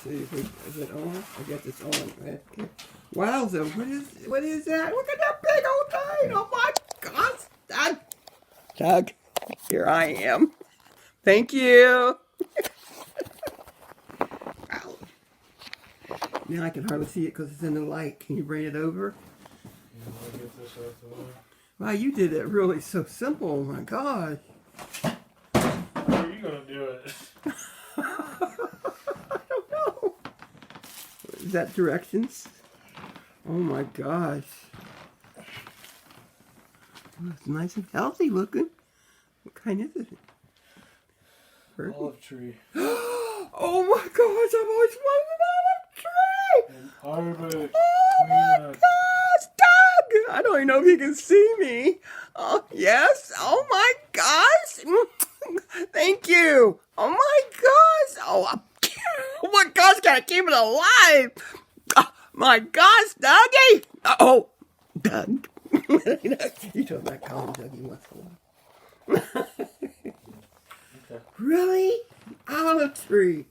see. Is it on? I guess it's on. Okay. Wowza, what is that? Look at that big old thing. Oh my gosh. Doug, here I am. Thank you. Ow. Now I can hardly see it because it's in the light. Can you bring it over? Yeah, I'll get this out the way. Wow, you did it really so simple. Oh my gosh. How are you going to do it? I don't know. Is that directions? Oh my gosh. Oh, it's nice and healthy looking. What kind is it? Olive tree. Oh my gosh, I've always wanted an olive tree! And Arbequina. Oh my gosh, Doug! I don't even know if you can see me. Oh, yes. Oh my gosh. Thank you. Oh my gosh. Oh my gosh, gotta keep it alive. Oh my gosh, Dougie. Oh, Doug. You told me I call him Dougie once in a while. Okay. Really? Olive tree.